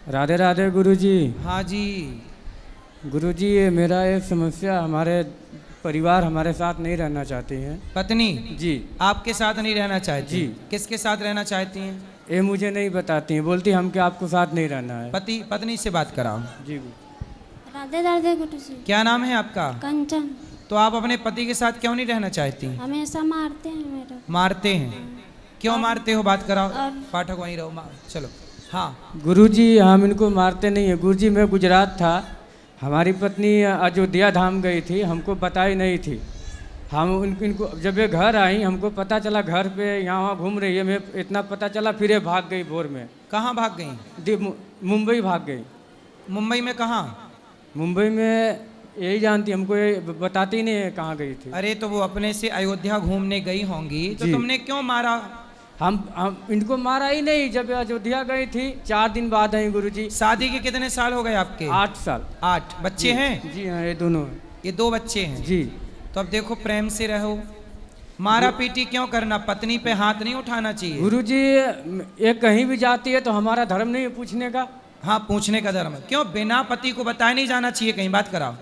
राधे राधे गुरुजी। हाँ जी। गुरुजी, ये मेरा एक समस्या, हमारे परिवार हमारे साथ नहीं रहना चाहती हैं। पत्नी जी। आपके साथ नहीं रहना चाहती? जी। किसके साथ रहना चाहती हैं? ये मुझे नहीं बताती हैं, बोलती हमके आपको साथ नहीं रहना है। पति पत्नी से बात कराओ। जी। राधे राधे गुरुजी। क्या नाम है आपका? कंचन। तो आप अपने पति के साथ क्यों नहीं रहना चाहती? हमेशा मारते हैं मेरे को। मारते हैं? क्यों मारते हो? बात कराओ। और- पाठक वहीं रहो। चलो। हाँ गुरुजी, हम इनको मारते नहीं है। गुरुजी, मैं गुजरात था, हमारी पत्नी अयोध्या धाम गई थी, हमको बताई नहीं थी। हम इनको जब ये घर आई, हमको पता चला घर पे यहाँ वहाँ घूम रही है, मैं इतना पता चला, फिर ये भाग गई भोर में। कहाँ भाग गई? मुंबई भाग गई। मुंबई में कहाँ? मुंबई में यही जानती, हमको ये बताती नहीं है कहाँ गई थी। अरे तो वो अपने से अयोध्या घूमने गई होंगी, तो जी। तुमने क्यों मारा? हम इनको मारा ही नहीं। जब अयोध्या गई थी 4 दिन बाद आई गुरुजी। शादी के कितने साल हो गए आपके? 8 साल। 8 बच्चे हैं? जी हाँ, ये दोनों हैं। ये 2 बच्चे हैं। जी। तो अब देखो, प्रेम से रहो। मारा पीटी क्यों करना? पत्नी पे हाथ नहीं उठाना चाहिए। गुरुजी, ये कहीं भी जाती है तो हमारा धर्म नहीं है पूछने का। हाँ, पूछने का धर्म है। क्यों बिना पति को बताए नहीं जाना चाहिए कहीं? बात कराओ।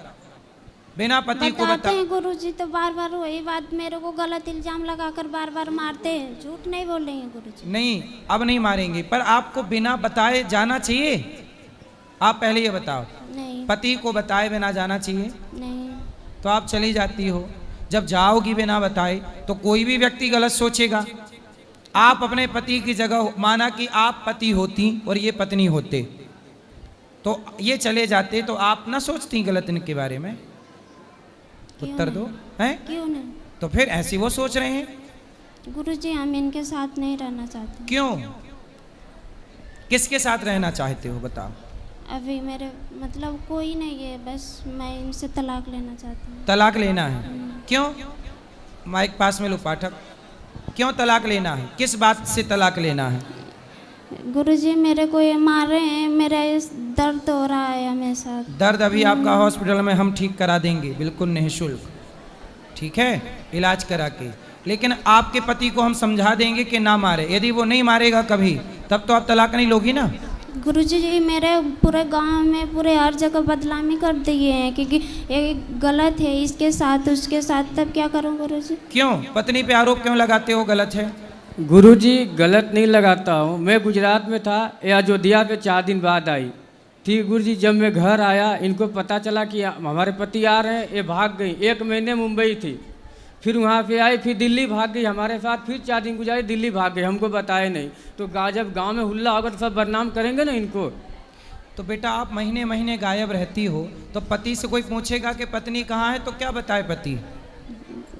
बिना पति को बताते बता। हैं गुरुजी तो बार बार वही बात, मेरे को गलत इल्जाम लगाकर बार बार मारते हैं। झूठ नहीं बोल रहे हैं गुरुजी। नहीं, अब नहीं मारेंगे, पर आपको बिना बताए जाना चाहिए? आप पहले ये बताओ, नहीं। पति को बताए बिना जाना चाहिए? नहीं। तो आप चली जाती हो। जब जाओगी बिना बताए तो कोई भी व्यक्ति गलत सोचेगा। आप अपने पति की जगह, माना कि आप पति होती और ये पत्नी होते, तो ये चले जाते, तो आप ना सोचती गलत इनके बारे में? उत्तर दो। हैं? क्यों नहीं? तो फिर ऐसी वो सोच रहे हैं। गुरुजी, हम इनके साथ नहीं रहना चाहते। क्यों? किसके साथ रहना चाहते हो बताओ? अभी मेरे मतलब कोई नहीं है, बस मैं इनसे तलाक लेना चाहती हूँ। तलाक लेना है? क्यों? माइक पास में लो पाठक। क्यों तलाक लेना है? किस बात से तलाक लेना है? गुरुजी, मेरे को ये मार रहे हैं, मेरा इस दर्द हो रहा है हमेशा। दर्द अभी आपका हॉस्पिटल में हम ठीक करा देंगे, बिल्कुल निःशुल्क। ठीक है, इलाज करा के। लेकिन आपके पति को हम समझा देंगे कि ना मारे। यदि वो नहीं मारेगा कभी, तब तो आप तलाक नहीं लोगी ना? गुरुजी जी, मेरे पूरे गांव में पूरे हर जगह बदनामी कर दिए हैं, क्योंकि ये गलत है, इसके साथ उसके साथ। तब क्या करूं गुरुजी? क्यों पत्नी पे आरोप क्यों लगाते हो? गलत है? गुरुजी, गलत नहीं लगाता हूँ। मैं गुजरात में था, ये अयोध्या पे 4 दिन बाद आई थी। गुरुजी, जब मैं घर आया, इनको पता चला कि हमारे पति आ रहे हैं, ये भाग गई। 1 महीने मुंबई थी, फिर वहाँ पे आई, फिर दिल्ली भाग गई हमारे साथ। फिर 4 दिन गुजारी, दिल्ली भाग गई, हमको बताए नहीं। तो जब गांव में हुल्ला होगा तो सब बदनाम करेंगे ना इनको। तो बेटा, आप महीने महीने गायब रहती हो, तो पति से कोई पूछेगा कि पत्नी कहाँ है, तो क्या बताए पति?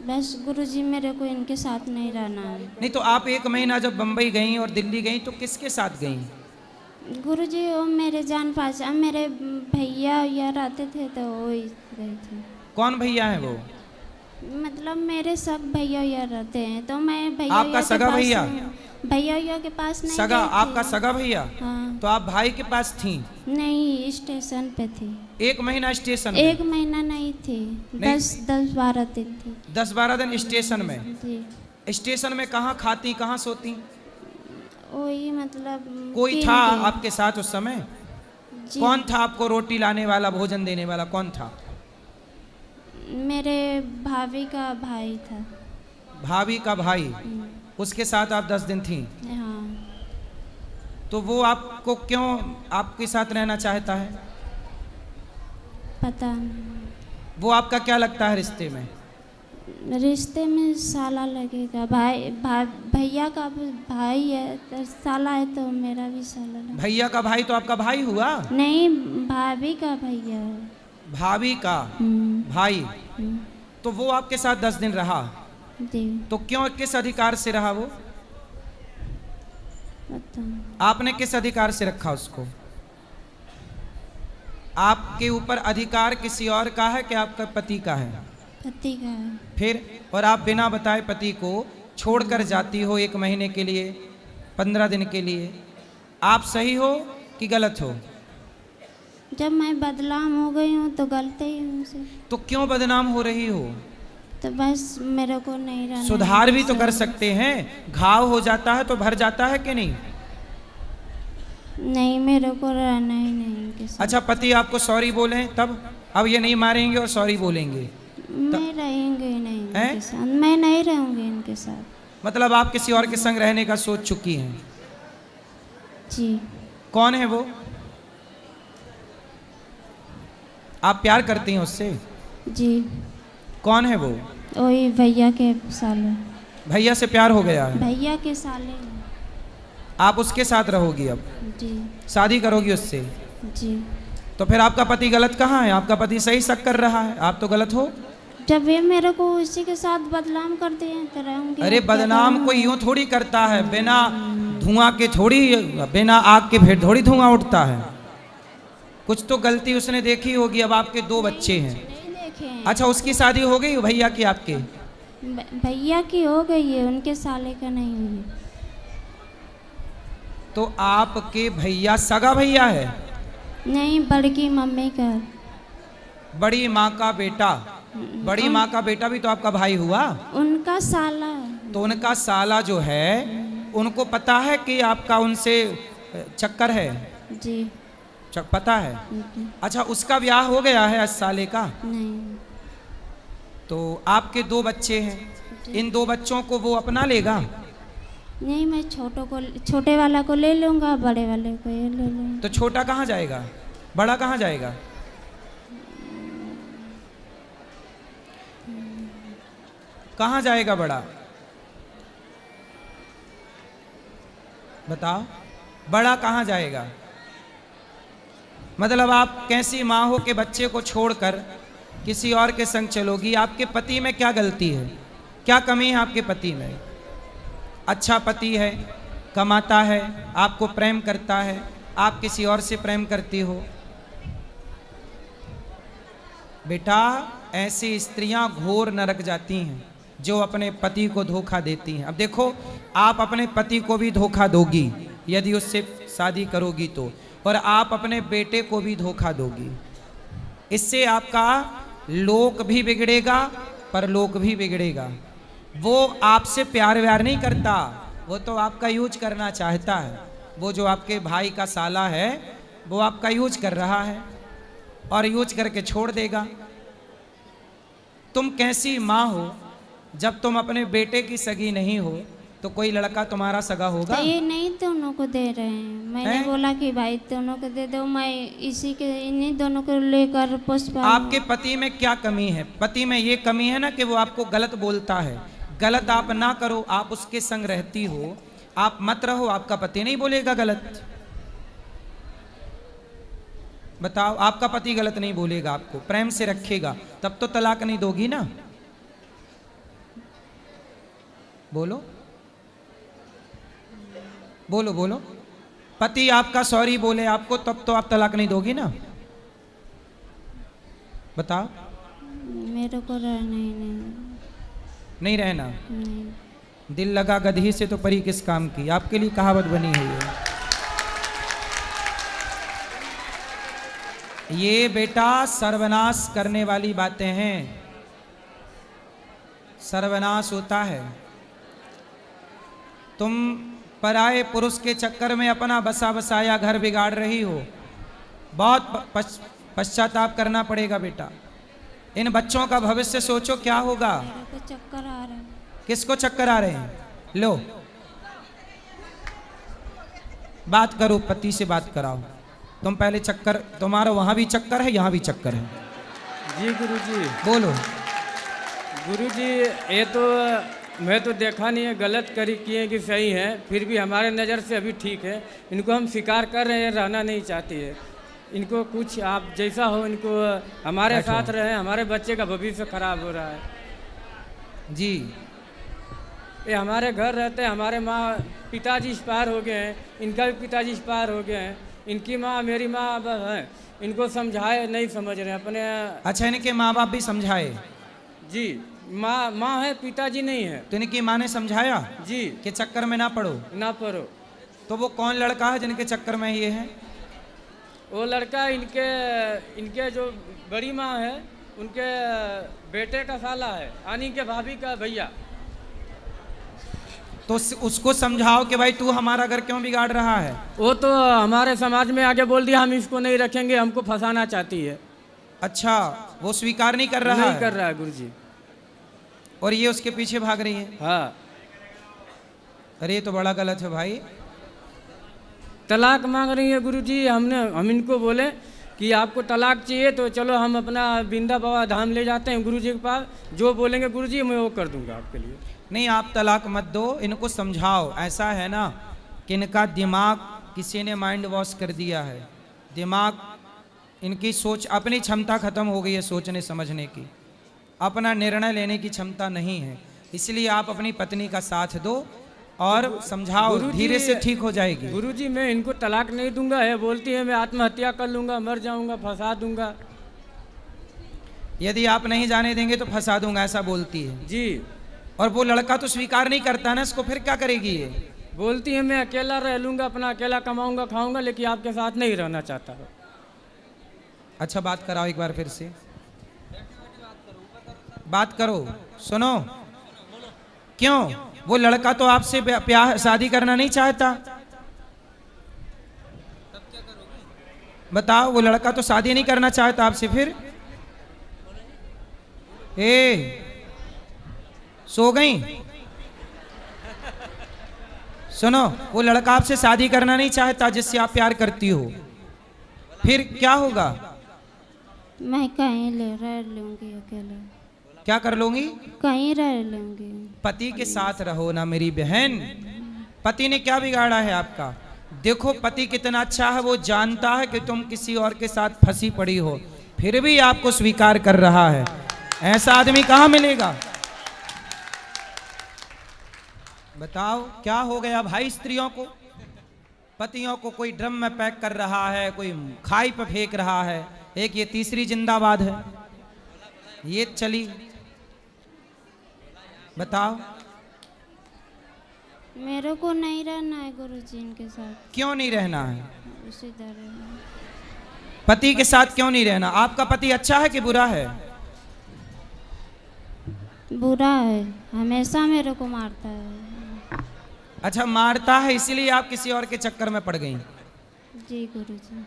बस गुरुजी, मेरे को इनके साथ नहीं रहना है। नहीं तो आप 1 महीना जब बम्बई गई और दिल्ली गई, तो किसके साथ गई? गुरुजी, वो मेरे जान पहचान, मेरे भैया या रहते थे, तो वो ही गए थे। कौन भैया है वो? मतलब मेरे सग भैया या रहते हैं, तो मैं भैया आपका के सगा पास भैया? भैया के पास नहीं सगा? गई थी। आपका सगा भैया? हाँ। तो आप भाई के पास थी? नहीं, स्टेशन पे थी। 1 महीना स्टेशन में? 1 महीना नहीं थी, नहीं। 10-12 दिन थी। 10-12 दिन स्टेशन में? जी। स्टेशन में कहाँ खाती, कहाँ सोती? वही मतलब कोई तीन था दिन। आपके साथ उस समय? जी। कौन था आपको रोटी लाने वाला, भोजन देने वाला? कौन था? मेरे भाभी का भाई था। भाभी का भाई? उसके साथ आप 10 दिन थी? हाँ। तो वो आपको क्यों आपके साथ रहना चाहता है? पता नहीं। वो आपका क्या लगता है रिश्ते में? रिश्ते में साला लगेगा। भैया का भी भाई है, तो साला है, तो मेरा भी साला लगेगा। भैया का भाई तो आपका भाई हुआ? नहीं, भाभी का भैया है। भाभी का भाई? तो वो आपके साथ 10 दिन रहा, जी। तो क्यों, किस अधिकार से रहा वो? पता नहीं। आपने किस अधिकार से रखा उसको? आपके ऊपर अधिकार किसी और का है कि आपका पति का है? पति का है। फिर? और आप बिना बताए पति को छोड़कर जाती हो 1 महीने के लिए, 15 दिन के लिए। आप सही हो कि गलत हो? जब मैं बदनाम हो गई हूँ तो गलती ही मुझसे। तो क्यों बदनाम हो रही हो? तो बस मेरे को नहीं रहना। सुधार भी तो कर सकते हैं। घाव हो जाता है तो भर जाता है कि नहीं? नहीं, मेरे को रहना ही नहीं इनके साथ। अच्छा, पति आपको सॉरी बोले तब? अब ये नहीं मारेंगे और सॉरी बोलेंगे? मैं रहेंगे ही नहीं हैं? इनके साथ, मैं नहीं रहूंगी इनके साथ। मतलब आप किसी और के संग रहने का सोच चुकी हैं? जी। कौन है वो? आप प्यार करती हैं उससे? जी। कौन है वो? वही भैया के साले। भैया से प्यार हो गया है? भैया के साले। आप उसके साथ रहोगी अब? जी। शादी करोगी उससे? जी। तो फिर आपका पति गलत कहाँ है? आपका पति सही शक कर रहा है, आप तो गलत हो। जब ये मेरे को उसी के साथ बदनाम कर दिए तो रहूंगी। अरे अब क्या बदनाम करूं? कोई यूं थोड़ी करता है, बिना धुआं के थोड़ी, बिना आग के फिर थोड़ी धुआं उठता है। कुछ तो गलती उसने देखी होगी। अब आपके 2 बच्चे हैं। नहीं देखे हैं। अच्छा, उसकी शादी हो गई भैया की आपके? भैया की हो गई है, उनके साले का नहीं हुई। तो आपके भैया सगा भैया है? नहीं, बड़की मम्मी का। बड़ी माँ का बेटा? बड़ी माँ का बेटा भी तो आपका भाई हुआ। उनका साला। तो उनका साला जो है, उनको पता है कि आपका उनसे चक्कर है? जी। पता है? अच्छा, उसका ब्याह हो गया है 80 साले का? नहीं। तो आपके 2 बच्चे हैं, इन 2 बच्चों को वो अपना लेगा? नहीं, मैं छोटे वाला को ले लूंगा, बड़े वाले को ये ले लूंगा। तो छोटा कहाँ जाएगा? बड़ा कहाँ जाएगा? कहाँ जाएगा बड़ा? बताओ, बड़ा कहाँ जाएगा? मतलब आप कैसी माँ हो कि बच्चे को छोड़कर किसी और के संग चलोगी? आपके पति में क्या गलती है? क्या कमी है आपके पति में? अच्छा पति है, कमाता है, आपको प्रेम करता है, आप किसी और से प्रेम करती हो। बेटा, ऐसी स्त्रियां घोर नरक जाती हैं जो अपने पति को धोखा देती हैं। अब देखो, आप अपने पति को भी धोखा दोगी यदि उससे शादी करोगी तो, और आप अपने बेटे को भी धोखा दोगी। इससे आपका लोक भी बिगड़ेगा, परलोक भी बिगड़ेगा। वो आपसे प्यार व्यार नहीं करता, वो तो आपका यूज करना चाहता है। वो जो आपके भाई का साला है, वो आपका यूज कर रहा है और यूज करके छोड़ देगा। तुम कैसी माँ हो? जब तुम अपने बेटे की सगी नहीं हो तो कोई लड़का तुम्हारा सगा होगा? तो ये नहीं दोनों को दे रहे हैं। मैंने बोला कि भाई दोनों को दे दो, मैं इसी के इन्हीं दोनों को लेकर पुष्पा। आपके पति में क्या कमी है? पति में ये कमी है ना कि वो आपको गलत बोलता है। गलत आप ना करो, आप उसके संग रहती हो, आप मत रहो, आपका पति नहीं बोलेगा गलत। बताओ, आपका पति गलत नहीं बोलेगा, आपको प्रेम से रखेगा, तब तो तलाक नहीं दोगी ना? बोलो बोलो बोलो। पति आपका सॉरी बोले आपको, तब तो आप तलाक नहीं दोगी ना? बताओ। मेरे को रहना ही नहीं रहना? नहीं। दिल लगा गधी से तो परी किस काम की, आपके लिए कहावत बनी है ये बेटा सर्वनाश करने वाली बातें हैं। सर्वनाश होता है। तुम पराये पुरुष के चक्कर में अपना बसा बसाया घर बिगाड़ रही हो। बहुत पश्चाताप करना पड़ेगा बेटा। इन बच्चों का भविष्य सोचो क्या होगा। मेरे को चक्कर आ रहा है। किसको चक्कर आ रहे हैं? लो, बात करो, पति से बात कराओ। तुम पहले चक्कर, तुम्हारा वहां भी चक्कर है, यहाँ भी चक्कर है। जी गुरुजी। बोलो। गुरुजी, ये तो मैं तो देखा नहीं है, गलत करी किए कि सही है, फिर भी हमारे नज़र से अभी ठीक है। इनको हम स्वीकार कर रहे हैं, रहना नहीं चाहती है। इनको कुछ आप जैसा हो, इनको हमारे साथ रहे, हमारे बच्चे का भविष्य खराब हो रहा है जी। ये हमारे घर रहते हैं, हमारे माँ पिताजी एक्सपायर हो गए हैं, इनका भी पिताजी एक्सपायर हो गए हैं, इनकी माँ मेरी माँ अब है, इनको समझाए नहीं समझ रहे अपने। अच्छा, इनके माँ बाप भी समझाए? जी, माँ है, पिताजी नहीं है। तो इनकी माँ ने समझाया जी कि चक्कर में ना पड़ो? ना पढ़ो। तो वो कौन लड़का है जिनके चक्कर में ये है? वो लड़का इनके जो बड़ी माँ है, उनके बेटे का साला है, आनी के भाभी का भैया। तो उसको समझाओ कि भाई तू हमारा घर क्यों बिगाड़ रहा है। वो तो हमारे समाज में आके बोल दिया हम इसको नहीं रखेंगे, हमको फंसाना चाहती है। अच्छा, वो स्वीकार नहीं कर रहा नहीं है। कर रहा है गुरुजी। और ये उसके पीछे भाग रही है। हाँ, अरे ये तो बड़ा गलत है भाई। तलाक मांग रही है गुरुजी। हम इनको बोले कि आपको तलाक चाहिए तो चलो हम अपना बिंदा बाबा धाम ले जाते हैं गुरुजी के पास, जो बोलेंगे गुरुजी मैं वो कर दूंगा आपके लिए। नहीं, आप तलाक मत दो, इनको समझाओ। ऐसा है ना कि इनका दिमाग किसी ने माइंड वॉश कर दिया है। दिमाग, इनकी सोच, अपनी क्षमता खत्म हो गई है सोचने समझने की, अपना निर्णय लेने की क्षमता नहीं है। इसलिए आप अपनी पत्नी का साथ दो और समझाओ, गुरुजी, धीरे से ठीक हो जाएगी। गुरुजी मैं इनको तलाक नहीं दूंगा है, बोलती है मैं आत्महत्या कर लूंगा, मर जाऊंगा, फंसा दूंगा। यदि आप नहीं जाने देंगे तो फंसा दूंगा, ऐसा बोलती है जी। और वो लड़का तो स्वीकार नहीं करता ना इसको, फिर क्या करेगी ये। बोलती है मैं अकेला रह लूंगा, अपना अकेला कमाऊंगा खाऊंगा, लेकिन आपके साथ नहीं रहना चाहता हूँ। अच्छा, बात कराओ एक बार फिर से, बात करो, सुनो। क्यों? वो लड़का तो आपसे प्यार शादी करना नहीं चाहता। बताओ, वो लड़का तो शादी नहीं करना चाहता आपसे, फिर सो गई? सुनो, वो लड़का आपसे शादी करना नहीं चाहता जिससे आप प्यार करती हो, फिर क्या होगा? मैं कहीं रह लूंगी अकेले। क्या कर लूंगी? कहीं रह लूंगी। पति के साथ रहो ना मेरी बहन। पति ने क्या बिगाड़ा है आपका? देखो पति कितना अच्छा है, वो जानता है कि तुम किसी और के साथ फंसी पड़ी हो, फिर भी आपको स्वीकार कर रहा है। ऐसा आदमी कहाँ मिलेगा? बताओ क्या हो गया भाई स्त्रियों को? पतियों को कोई ड्रम में पैक कर रहा है, कोई खाई पे फेंक रहा है, एक ये तीसरी जिंदाबाद है, ये चली। बताओ। मेरे को नहीं रहना है गुरुजी इनके साथ। क्यों नहीं रहना है? उसी तरह पति के साथ क्यों नहीं रहना? आपका पति अच्छा है कि बुरा है? बुरा है, हमेशा मेरे को मारता है। अच्छा, मारता है, इसीलिए आप किसी और के चक्कर में पड़ गई। जी गुरुजी।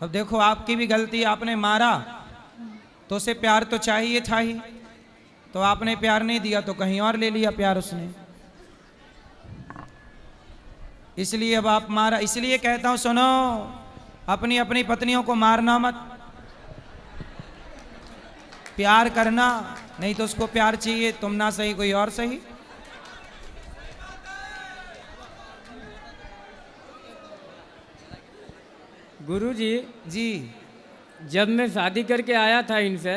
अब देखो आपकी भी गलती, आपने मारा तो उसे प्यार तो चाहिए था ही, तो आपने प्यार नहीं दिया तो कहीं और ले लिया प्यार उसने, इसलिए अब आप मारा। इसलिए कहता हूं सुनो, अपनी अपनी पत्नियों को मारना मत, प्यार करना। नहीं तो उसको प्यार चाहिए, तुम ना सही कोई और सही। गुरुजी जी, जब मैं शादी करके आया था इनसे,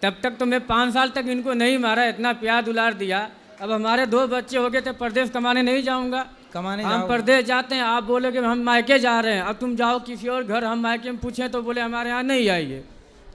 तब तक तो मैं 5 साल तक इनको नहीं मारा, इतना प्यार दुलार दिया। अब हमारे 2 बच्चे हो गए थे, परदेश कमाने नहीं जाऊंगा। कमाने हम जाओ। परदेश जाते हैं, आप बोले कि हम मायके जा रहे हैं, अब तुम जाओ किसी और घर। हम मायके में पूछें तो बोले हमारे यहाँ नहीं आइए।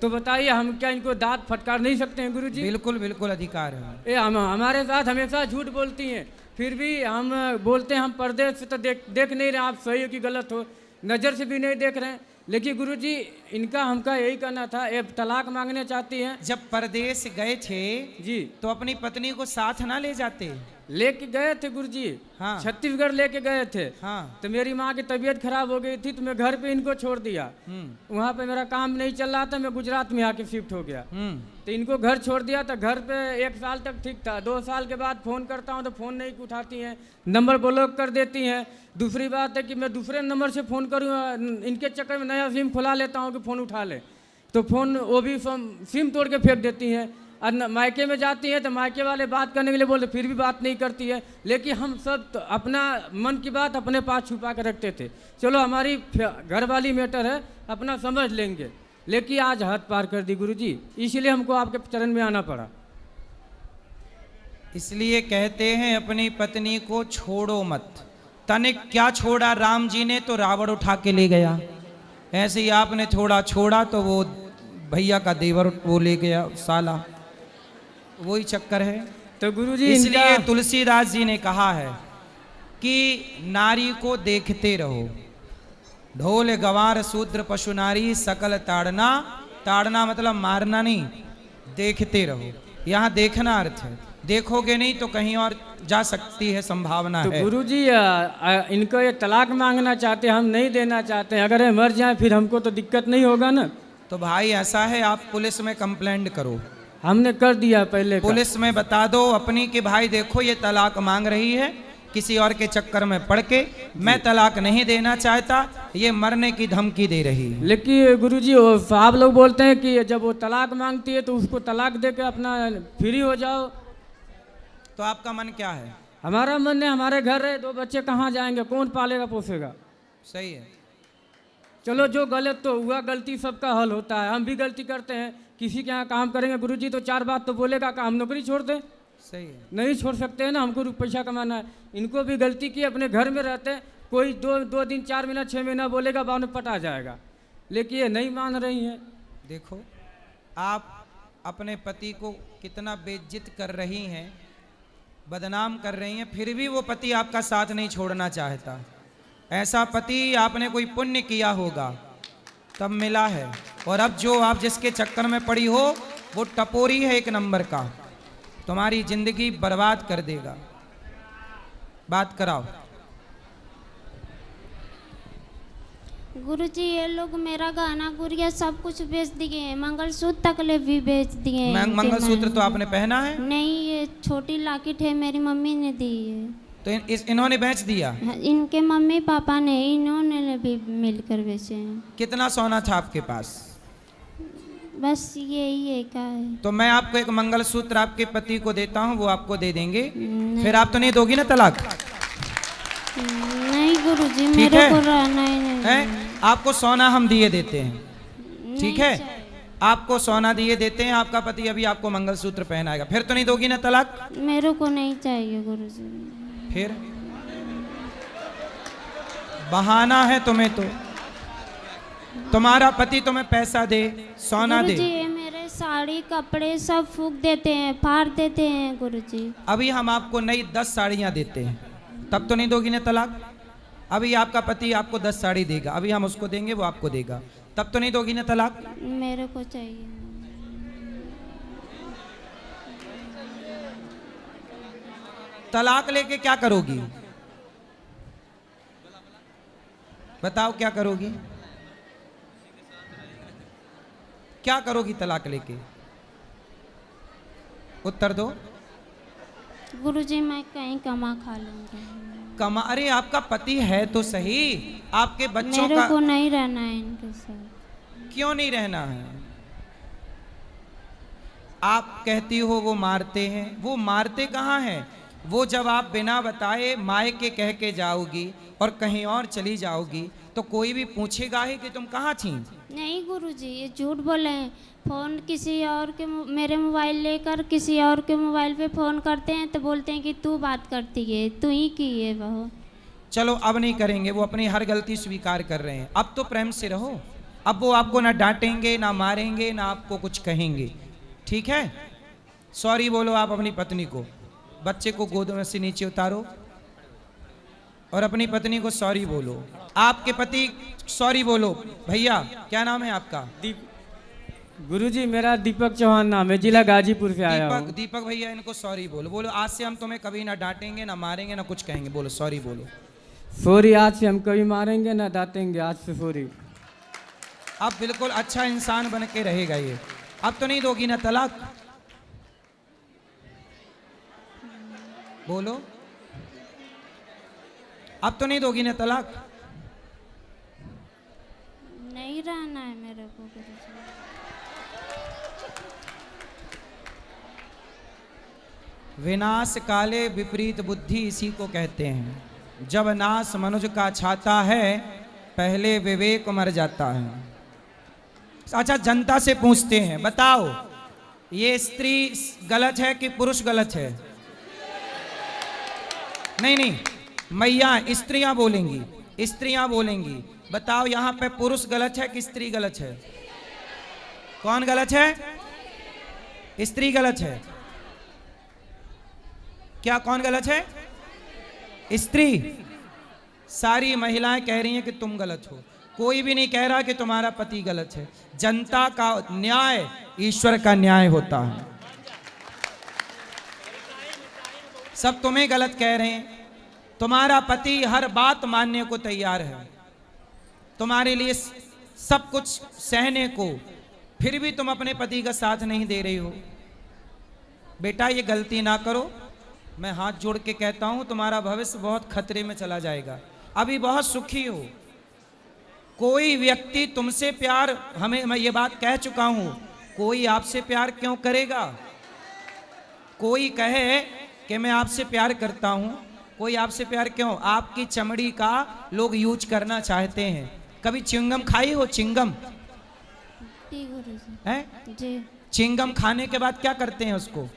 तो बताइए हम क्या इनको दांत फटकार नहीं सकते हैं गुरुजी? बिल्कुल बिल्कुल अधिकार है। ये हमारे साथ हमेशा झूठ बोलती हैं, फिर भी हम बोलते हैं हम परदेश से तो देख नहीं रहे, आप सही हो कि गलत हो, नज़र से भी नहीं देख रहे हैं। लेकिन गुरुजी इनका हमका यही करना था, ये तलाक मांगने चाहती हैं। जब परदेश गए थे जी, तो अपनी पत्नी को साथ ना ले जाते? लेके गए थे गुरुजी। हाँ। छत्तीसगढ़ लेके गए थे। हाँ। तो मेरी माँ की तबीयत खराब हो गई थी, तो मैं घर पे इनको छोड़ दिया। वहाँ पे मेरा काम नहीं चल रहा था, मैं गुजरात में आके शिफ्ट हो गया। तो इनको घर छोड़ दिया था। घर पे 1 साल तक ठीक था, 2 साल के बाद फ़ोन करता हूँ तो फ़ोन नहीं उठाती हैं, नंबर ब्लॉक कर देती हैं। दूसरी बात है कि मैं दूसरे नंबर से फ़ोन करूँ, इनके चक्कर में नया सिम खुला लेता हूँ कि फ़ोन उठा ले, तो फ़ोन वो भी सिम तोड़ के फेंक देती हैं। और मायके में जाती हैं तो मायके वाले बात करने के लिए बोलते, फिर भी बात नहीं करती है। लेकिन हम सब तो अपना मन की बात अपने पास छुपा के रखते थे, चलो हमारी घर वाली मैटर है, अपना समझ लेंगे। लेकिन आज हद पार कर दी गुरुजी, इसीलिए हमको आपके चरण में आना पड़ा। इसलिए कहते हैं अपनी पत्नी को छोड़ो मत। तनिक क्या छोड़ा राम जी ने, तो रावण उठा के ले गया। ऐसे ही आपने थोड़ा छोड़ा तो वो भैया का देवर वो ले गया साला, वही चक्कर है। तो गुरुजी इसलिए तुलसीदास जी ने कहा है कि नारी को देखते रहो, ढोल गवार शूद्र पशु नारी सकल ताड़ना। ताड़ना मतलब मारना नहीं, देखते रहो। यहाँ देखना अर्थ है। देखोगे नहीं तो कहीं और जा सकती है, संभावना तो है। गुरुजी इनको ये तलाक मांगना चाहते हैं, हम नहीं देना चाहते हैं। अगर ये मर जाए फिर हमको तो दिक्कत नहीं होगा ना। तो भाई ऐसा है, आप पुलिस में कंप्लेंट करो। हमने कर दिया पहले का। पुलिस में बता दो अपनी कि भाई देखो ये तलाक मांग रही है, किसी और के चक्कर में पड़ के, मैं तलाक नहीं देना चाहता, ये मरने की धमकी दे रही है। लेकिन गुरुजी आप लोग बोलते हैं कि जब वो तलाक मांगती है तो उसको तलाक दे के अपना फ्री हो जाओ। तो आपका मन क्या है? हमारा मन है, हमारे घर है, 2 बच्चे कहाँ जाएंगे, कौन पालेगा पोसेगा। सही है। चलो जो गलत तो हुआ, गलती सबका हल होता है, हम भी गलती करते हैं। किसी के यहाँ काम करेंगे गुरुजी तो 4 बात तो बोलेगा कि हम नौकरी छोड़ दें। सही है। नहीं छोड़ सकते हैं ना, हमको पैसा कमाना है। इनको भी गलती की, अपने घर में रहते हैं, कोई 2 दिन 4 महीना 6 महीना बोलेगा, बाद में पटा जाएगा। लेकिन ये नहीं मान रही हैं। देखो आप अपने पति को कितना बेइज्जत कर रही हैं, बदनाम कर रही हैं, फिर भी वो पति आपका साथ नहीं छोड़ना चाहता। ऐसा पति आपने कोई पुण्य किया होगा तब मिला है, और अब जो आप जिसके चक्कर में पड़ी हो वो टपोरी है, 1 नंबर का, तुम्हारी जिंदगी बर्बाद कर देगा। बात कराओ। गुरुजी ये लोग मेरा गहना गुड़िया सब कुछ बेच दिए हैं, मंगलसूत्र तक ले भी बेच दिए हैं। मंगलसूत्र तो आपने पहना है? नहीं, ये छोटी लॉकेट है, मेरी मम्मी ने दी है। तो इन्होंने बेच दिया? इनके मम्मी पापा ने, इन्होंने भी मिलकर बेचे हैं। कितना सोना था आपके पास? बस यही है का है। तो मैं आपको एक मंगलसूत्र आपके पति को देता हूँ, वो आपको दे देंगे। फिर आप तो नहीं दोगी ना तलाक? नहीं गुरुजी, ठीक मेरे है? को रहना ही नहीं है? आपको सोना हम दिए देते हैं, ठीक है? आपको सोना दिए देते हैं, आपका पति अभी आपको मंगलसूत्र पहनाएगा। फिर तो नहीं दोगी ना तलाक? मेरे को नहीं चाहिए गुरुजी। फिर बहाना है तुम्हें, तो तुम्हारा पति तुम्हें पैसा दे, सोना दे। गुरुजी ये मेरे साड़ी कपड़े सब फूक देते हैं, फाड़ देते हैं गुरुजी। अभी हम आपको नई 10 साड़ियाँ देते हैं, तब तो नहीं दोगी ना तलाक? अभी आपका पति आपको 10 साड़ी देगा, अभी हम उसको देंगे, वो आपको देगा, तब तो नहीं दोगी ना तलाक? मेरे को चाहिए। तलाक लेके क्या करोगी? बताओ क्या करोगी? क्या करोगी तलाक लेके? उत्तर दो। गुरुजी मैं कहीं कमा खा लूंगा। कमा? अरे आपका पति है तो सही, आपके बच्चों मेरे का को नहीं रहना है इनके साथ। क्यों नहीं रहना है? आप कहती हो वो मारते हैं, वो मारते कहाँ हैं? वो जब आप बिना बताए मायके कह के जाओगी और कहीं और चली जाओगी तो कोई भी पूछेगा ही कि तुम कहाँ थी। नहीं गुरुजी ये झूठ बोले हैं। फ़ोन किसी और के मेरे मोबाइल लेकर किसी और के मोबाइल पे फ़ोन करते हैं तो बोलते हैं कि तू बात करती है, तू ही की है बहू। चलो अब नहीं करेंगे, वो अपनी हर गलती स्वीकार कर रहे हैं। अब तो प्रेम से रहो, अब वो आपको ना डांटेंगे ना मारेंगे ना आपको कुछ कहेंगे, ठीक है? सॉरी बोलो आप अपनी पत्नी को, बच्चे को गोद में से नीचे उतारो और अपनी पत्नी को सॉरी बोलो। आपके पति सॉरी बोलो। भैया क्या नाम है आपका? गुरुजी मेरा दीपक चौहान नाम है, जिला गाजीपुर से आया हूँ। दीपक भैया इनको सॉरी बोलो। बोलो आज से हम तुम्हें कभी ना डांटेंगे ना मारेंगे ना कुछ कहेंगे। बोलो सॉरी बोलो। सॉरी, आज से हम कभी मारेंगे ना डांटेंगे, आज से सॉरी। अब बिल्कुल अच्छा इंसान बन के रहेगा ये। अब तो नहीं दोगी ना तलाक? बोलो, अब तो नहीं दोगी ना तलाक? नहीं रहना है मेरे को गुरुजी। विनाश काले विपरीत बुद्धि इसी को कहते हैं। जब नाश मनुज का छाता है पहले विवेक मर जाता है। अच्छा जनता से पूछते हैं, बताओ ये स्त्री गलत है कि पुरुष गलत है? नहीं नहीं, मैया स्त्रियां बोलेंगी, स्त्रियां बोलेंगी। बताओ यहाँ पे पुरुष गलत है कि स्त्री गलत है? कौन गलत है? स्त्री गलत है क्या? कौन गलत है? स्त्री। सारी महिलाएं कह रही हैं कि तुम गलत हो, कोई भी नहीं कह रहा कि तुम्हारा पति गलत है। जनता का न्याय ईश्वर का न्याय होता है। सब तुम्हें गलत कह रहे हैं। तुम्हारा पति हर बात मानने को तैयार है, तुम्हारे लिए सब कुछ सहने को, फिर भी तुम अपने पति का साथ नहीं दे रही हो। बेटा ये गलती ना करो, मैं हाथ जोड़ के कहता हूं तुम्हारा भविष्य बहुत खतरे में चला जाएगा। अभी बहुत सुखी हो। कोई व्यक्ति तुमसे प्यार, मैं ये बात कह चुका हूं, कोई आपसे प्यार क्यों करेगा? कोई कहे कि मैं आपसे प्यार करता हूं, कोई आपसे प्यार क्यों? आपकी चमड़ी का लोग यूज करना चाहते हैं। कभी चिंगम खाई हो? चिंगम जी गुरुजी। है जी। चिंगम खाने के बाद क्या करते हैं? उसको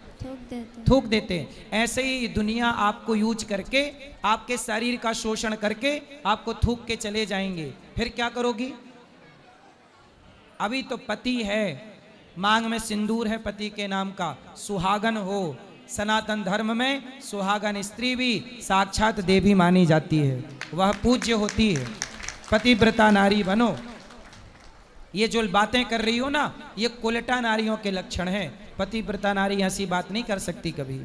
थूक देते हैं। ऐसे ही दुनिया आपको यूज करके, आपके शरीर का शोषण करके आपको थूक के चले जाएंगे। फिर क्या करोगी? अभी तो पति है, मांग में सिंदूर है पति के नाम का, सुहागन हो। सनातन धर्म में सुहागन स्त्री भी साक्षात देवी मानी जाती है, वह पूज्य होती है। पतिव्रता नारी बनो। ये जो बातें कर रही हो ना, ये कुलटा नारियों के लक्षण हैं। पतिव्रता नारी ऐसी बात नहीं कर सकती कभी।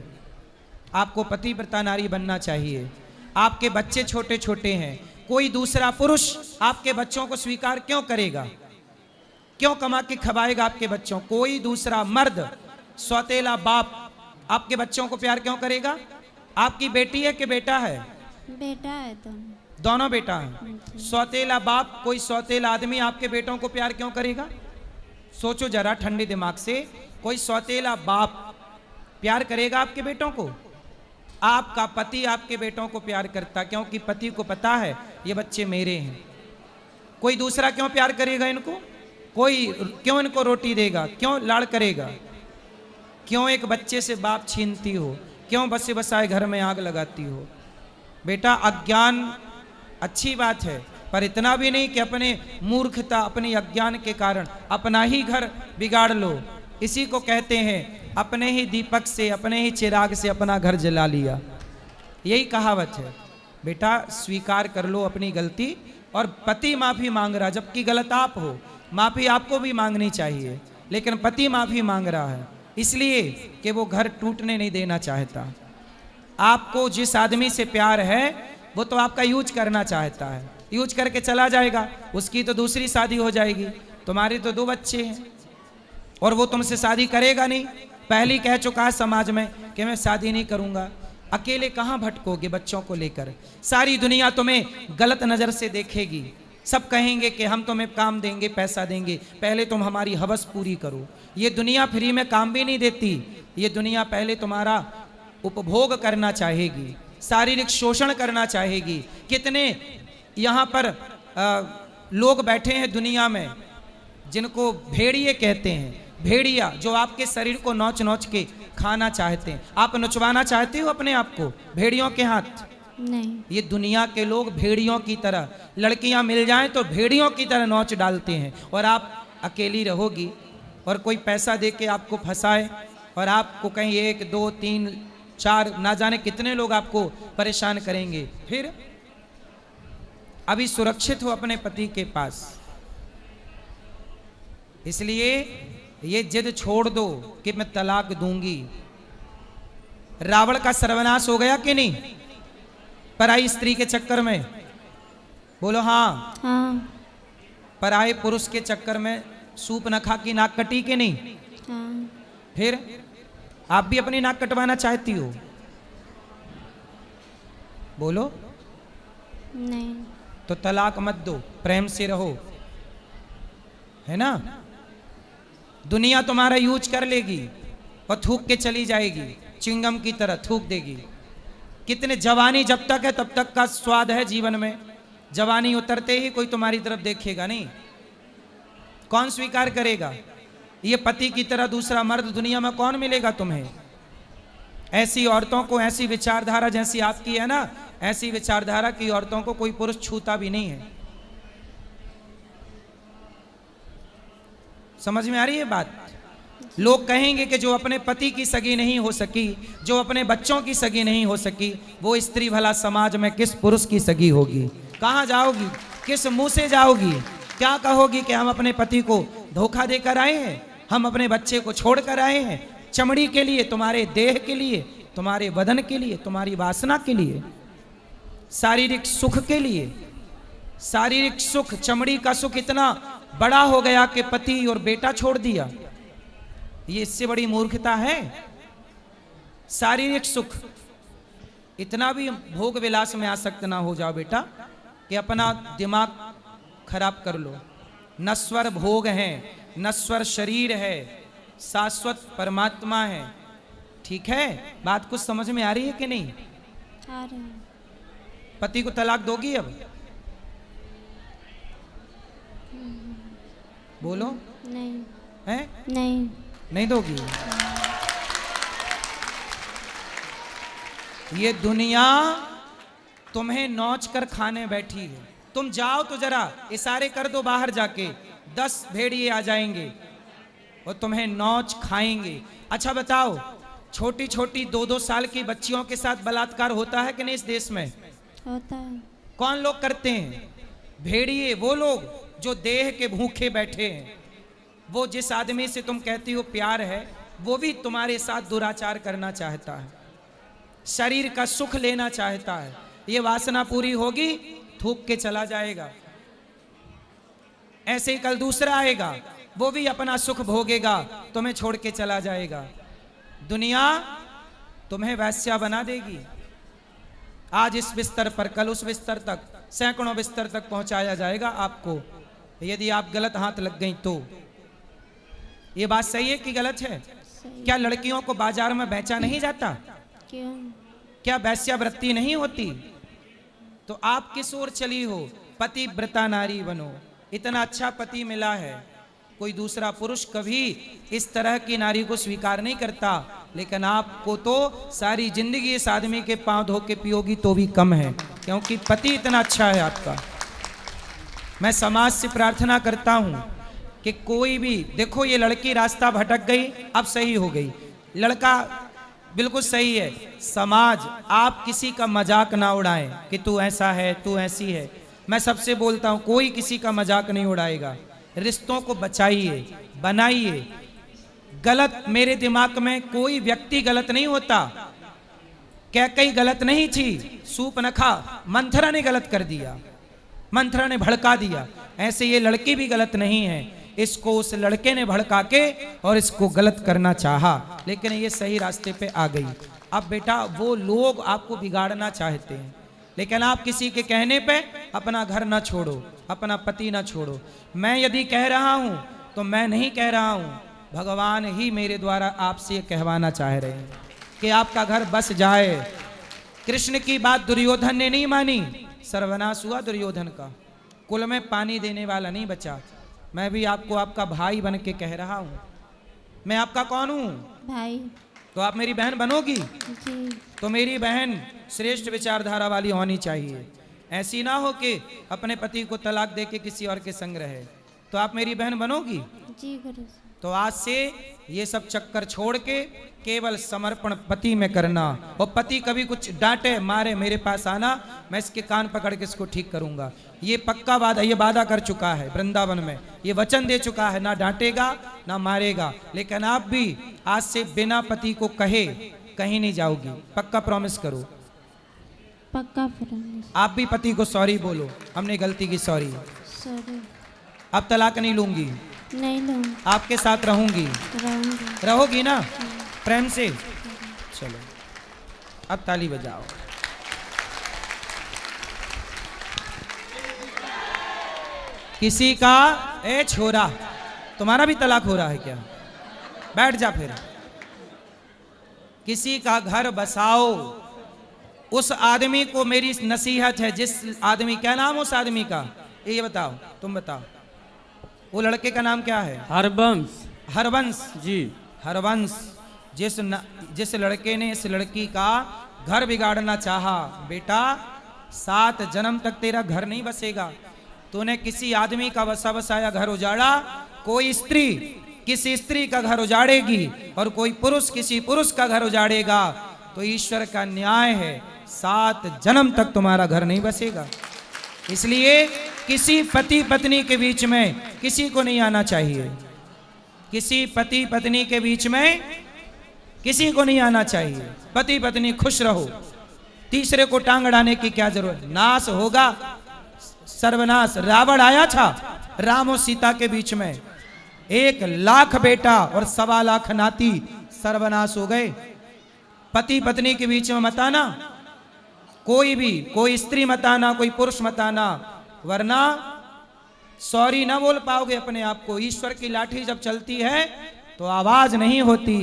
आपको पतिव्रता नारी बनना चाहिए। आपके बच्चे छोटे छोटे हैं, कोई दूसरा पुरुष आपके बच्चों को स्वीकार क्यों करेगा? क्यों कमा के खवाएगा आपके बच्चों? कोई दूसरा मर्द, सौतेला बाप आपके बच्चों को प्यार क्यों करेगा? आपकी बेटी है कि बेटा है? बेटा है दोनों बेटा हैं। सौतेला बाप, कोई सौतेला आदमी आपके बेटों को प्यार क्यों करेगा? सोचो जरा ठंडे दिमाग से। कोई सौतेला बाप प्यार करेगा आपके बेटों को? आपका पति आपके बेटों को प्यार करता, क्योंकि पति को पता है ये बच्चे मेरे हैं। कोई दूसरा क्यों प्यार करेगा इनको? कोई क्यों इनको रोटी देगा? क्यों लाड़ करेगा? क्यों एक बच्चे से बाप छीनती हो? क्यों बसे बसाए घर में आग लगाती हो? बेटा अज्ञान अच्छी बात है, पर इतना भी नहीं कि अपने मूर्खता, अपने अज्ञान के कारण अपना ही घर बिगाड़ लो। इसी को कहते हैं अपने ही दीपक से, अपने ही चिराग से अपना घर जला लिया। यही कहावत है। बेटा स्वीकार कर लो अपनी गलती, और पति माफी मांग रहा, जबकि गलत आप हो। माफी आपको भी मांगनी चाहिए, लेकिन पति माफी मांग रहा है इसलिए कि वो घर टूटने नहीं देना चाहता। आपको जिस आदमी से प्यार है वो तो आपका यूज करना चाहता है, यूज करके चला जाएगा, उसकी तो दूसरी शादी हो जाएगी। तुम्हारे तो 2 बच्चे हैं और वो तुमसे शादी करेगा नहीं। पहले कह चुका है समाज में कि मैं शादी नहीं करूंगा। अकेले कहाँ भटकोगे बच्चों को लेकर? सारी दुनिया तुम्हें गलत नजर से देखेगी। सब कहेंगे कि हम तुम्हें काम देंगे, पैसा देंगे, पहले तुम हमारी हवस पूरी करो। ये दुनिया फ्री में काम भी नहीं देती। ये दुनिया पहले तुम्हारा उपभोग करना चाहेगी, शारीरिक शोषण करना चाहेगी। कितने यहाँ पर लोग बैठे हैं दुनिया में जिनको भेड़िए कहते हैं। भेड़िया जो आपके शरीर को नोच नोच के खाना चाहते हैं। आप नचवाना चाहते हो अपने आप को भेड़ियों के हाथ? नहीं। ये दुनिया के लोग भेड़ियों की तरह, लड़कियां मिल जाएं तो भेड़ियों की तरह नोच डालते हैं, और आप अकेली रहोगी और कोई पैसा दे के आपको फंसाए और आपको कहीं 1 2 3 4 ना जाने कितने लोग आपको परेशान करेंगे। फिर अभी सुरक्षित हो अपने पति के पास, इसलिए ये जिद छोड़ दो कि मैं तलाक दूंगी। रावण का सर्वनाश हो गया कि नहीं पराई स्त्री के चक्कर में? बोलो हाँ। हाँ। पराये पुरुष के चक्कर में सूप न खा की नाक कटी के नहीं? हाँ। फिर आप भी अपनी नाक कटवाना चाहती हो? बोलो। नहीं। तो तलाक मत दो, प्रेम से रहो, है ना? दुनिया तुम्हारा यूज कर लेगी और थूक के चली जाएगी, चिंगम की तरह थूक देगी। कितने जवानी जब तक है तब तक का स्वाद है जीवन में। जवानी उतरते ही कोई तुम्हारी तरफ देखेगा नहीं। कौन स्वीकार करेगा? ये पति की तरह दूसरा मर्द दुनिया में कौन मिलेगा तुम्हें? ऐसी औरतों को, ऐसी विचारधारा जैसी आपकी है ना, ऐसी विचारधारा की औरतों को कोई पुरुष छूता भी नहीं है। समझ में आ रही है बात? लोग कहेंगे कि जो अपने पति की सगी नहीं हो सकी, जो अपने बच्चों की सगी नहीं हो सकी, वो स्त्री भला समाज में किस पुरुष की सगी होगी? कहाँ जाओगी? किस मुंह से जाओगी? क्या कहोगी कि हम अपने पति को धोखा देकर आए हैं, हम अपने बच्चे को छोड़कर आए हैं? चमड़ी के लिए, तुम्हारे देह के लिए, तुम्हारे बदन के लिए, तुम्हारी वासना के लिए, शारीरिक सुख के लिए। शारीरिक सुख, चमड़ी का सुख इतना बड़ा हो गया कि पति और बेटा छोड़ दिया। ये इससे बड़ी मूर्खता है? शारीरिक सुख, इतना भी भोग विलास में आसक्त ना हो जाओ बेटा कि अपना दिमाग खराब कर लो। नश्वर भोग है, नश्वर शरीर है, शाश्वत परमात्मा है। ठीक है, बात कुछ समझ में आ रही है कि नहीं? आ रहे हैं। पति को तलाक दोगी अब? बोलो। नहीं। है? नहीं। नहीं दोगी? ये दुनिया तुम्हें नोच कर खाने बैठी है। तुम जाओ तो जरा इशारे कर दो बाहर जाके, 10 भेड़िए आ जाएंगे और तुम्हें नोच खाएंगे। अच्छा बताओ, छोटी छोटी 2-2 साल की बच्चियों के साथ बलात्कार होता है कि नहीं इस देश में? होता है। कौन लोग करते हैं? भेड़िए, वो लोग जो देह के भूखे बैठे हैं। वो जिस आदमी से तुम कहती हो प्यार है, वो भी तुम्हारे साथ दुराचार करना चाहता है, शरीर का सुख लेना चाहता है। ये वासना पूरी होगी, थूक के चला जाएगा। ऐसे ही कल दूसरा आएगा, वो भी अपना सुख भोगेगा, तुम्हें छोड़ के चला जाएगा। दुनिया तुम्हें वैश्या बना देगी। आज इस बिस्तर पर, कल उस बिस्तर तक, सैकड़ों बिस्तर तक पहुंचाया जाएगा आपको, यदि आप गलत हाथ लग गई तो। ये बात सही है कि गलत है? सही। क्या लड़कियों को बाजार में बेचा नहीं जाता? क्यों? क्या वैश्यावृत्ति नहीं होती? तो आप किस ओर चली हो? पतिव्रता नारी बनो। इतना अच्छा पति मिला है, कोई दूसरा पुरुष कभी इस तरह की नारी को स्वीकार नहीं करता, लेकिन आपको तो सारी जिंदगी इस आदमी के पांव धो के पियोगी तो भी कम है, क्योंकि पति इतना अच्छा है आपका। मैं समाज से प्रार्थना करता हूं कि कोई भी, देखो ये लड़की रास्ता भटक गई, अब सही हो गई, लड़का बिल्कुल सही है। समाज, आप किसी का मजाक ना उड़ाएं कि तू ऐसा है, तू ऐसी है। मैं सबसे बोलता हूं, कोई किसी का मजाक नहीं उड़ाएगा। रिश्तों को बचाइए, बनाइए। गलत, मेरे दिमाग में कोई व्यक्ति गलत नहीं होता। कैकई गलत नहीं थी, सूपनखा मंथरा ने गलत कर दिया, मंथरा ने भड़का दिया। ऐसे ये लड़की भी गलत नहीं है, इसको उस लड़के ने भड़का के और इसको गलत करना चाहा, लेकिन ये सही रास्ते पे आ गई। अब बेटा, वो लोग आपको बिगाड़ना चाहते हैं, लेकिन आप किसी के कहने पे अपना घर ना छोड़ो, अपना पति ना छोड़ो। मैं यदि कह रहा हूं तो मैं नहीं कह रहा हूं, भगवान ही मेरे द्वारा आपसे ये कहवाना चाह रहे हैं कि आपका घर बस जाए। कृष्ण की बात दुर्योधन ने नहीं मानी, सर्वनाश हुआ दुर्योधन का, कुल में पानी देने वाला नहीं बचा। मैं भी आपको आपका भाई बन के कह रहा हूं। मैं आपका कौन हूं? भाई। तो आप मेरी बहन बनोगी? जी। तो मेरी बहन श्रेष्ठ विचारधारा वाली होनी चाहिए। ऐसी ना हो कि अपने पति को तलाक दे के किसी और के संग रहे। तो आप मेरी बहन बनोगी? जी गुरु जी। तो आज से ये सब चक्कर छोड़ के केवल समर्पण पति में करना। और पति कभी कुछ डांटे मारे, मेरे पास आना, मैं इसके कान पकड़ के इसको ठीक करूंगा। ये पक्का वादा, ये वादा कर चुका है वृंदावन में, ये वचन दे चुका है, ना डांटेगा ना मारेगा। लेकिन आप भी आज से बिना पति को कहे कहीं नहीं जाओगी, पक्का प्रॉमिस करो। पक्का प्रॉमिस। आप भी पति को सॉरी बोलो, हमने गलती की, सॉरी, सॉरी। अब तलाक नहीं लूंगी, नहीं लूँगी। आपके साथ रहूंगी। रहूँगी। रहोगी ना प्रेम से? चलो अब ताली बजाओ। किसी का, ए छोरा, तुम्हारा भी तलाक हो रहा है क्या? बैठ जा फिर। किसी का घर बसाओ। उस आदमी को मेरी नसीहत है, जिस आदमी, क्या नाम उस आदमी का, ये बताओ, तुम बताओ। वो लड़के का नाम क्या है? हरबंश। हरवंश जी। हरवंश। जिस लड़के ने इस लड़की का घर बिगाड़ना चाहा, बेटा 7 जन्म तक तेरा घर नहीं बसेगा। तूने किसी आदमी का बसा बसाया घर उजाड़ा, कोई स्त्री किसी स्त्री का घर उजाड़ेगी और कोई पुरुष किसी पुरुष का घर उजाड़ेगा, तो ईश्वर का न्याय है, 7 जन्म तक तुम्हारा घर नहीं बसेगा। इसलिए किसी पति पत्नी के बीच में किसी को नहीं आना चाहिए। किसी पति पत्नी के बीच में किसी को नहीं आना चाहिए। पति पत्नी खुश रहो, तीसरे को टांग अड़ाने की क्या जरूरत। नाश होगा सर्वनाश। रावण आया था राम और सीता के बीच में, 1,00,000 बेटा और 1,25,00,000 नाती, सर्वनाश हो गए। पति पत्नी के बीच में मत आना, कोई भी, कोई स्त्री मत आना, कोई पुरुष मत आना, वरना सॉरी ना बोल पाओगे अपने आप को। ईश्वर की लाठी जब चलती है तो आवाज नहीं होती।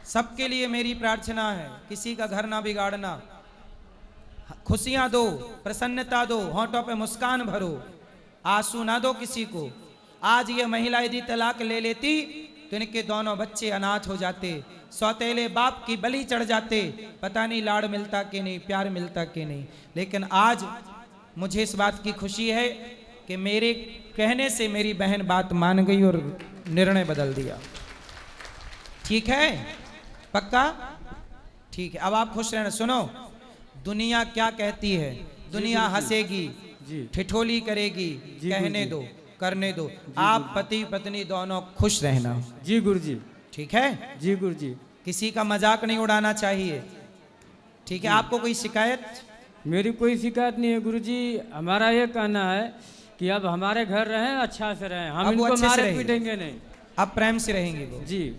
सबके लिए मेरी प्रार्थना है, किसी का घर ना बिगाड़ना, खुशियां दो, प्रसन्नता दो, होंठों पे मुस्कान भरो, आंसू ना दो किसी को। आज ये महिला यदि तलाक ले लेती तो इनके दोनों बच्चे अनाथ हो जाते, सौतेले बाप की बलि चढ़ जाते, पता नहीं लाड़ मिलता कि नहीं, प्यार मिलता कि नहीं। लेकिन आज मुझे इस बात की खुशी है कि मेरे कहने से मेरी बहन बात मान गई और निर्णय बदल दिया। ठीक है, पक्का? ठीक है, अब आप खुश रहना। सुनो, दुनिया क्या कहती है, दुनिया हंसेगी, ठिठोली करेगी, कहने दो, करने दो। आप पति पत्नी दोनों खुश रहना। जी गुरुजी। ठीक है जी गुरुजी। किसी का मजाक नहीं उड़ाना चाहिए। ठीक है, आपको कोई शिकायत? मेरी कोई शिकायत नहीं है गुरुजी। हमारा ये कहना है कि अब हमारे घर रहें, अच्छा से रहें, हम अब वो इनको अच्छे से मारे रहेंगे। पीटेंगे नहीं। आप प्रेम से रहेंगे वो। जी।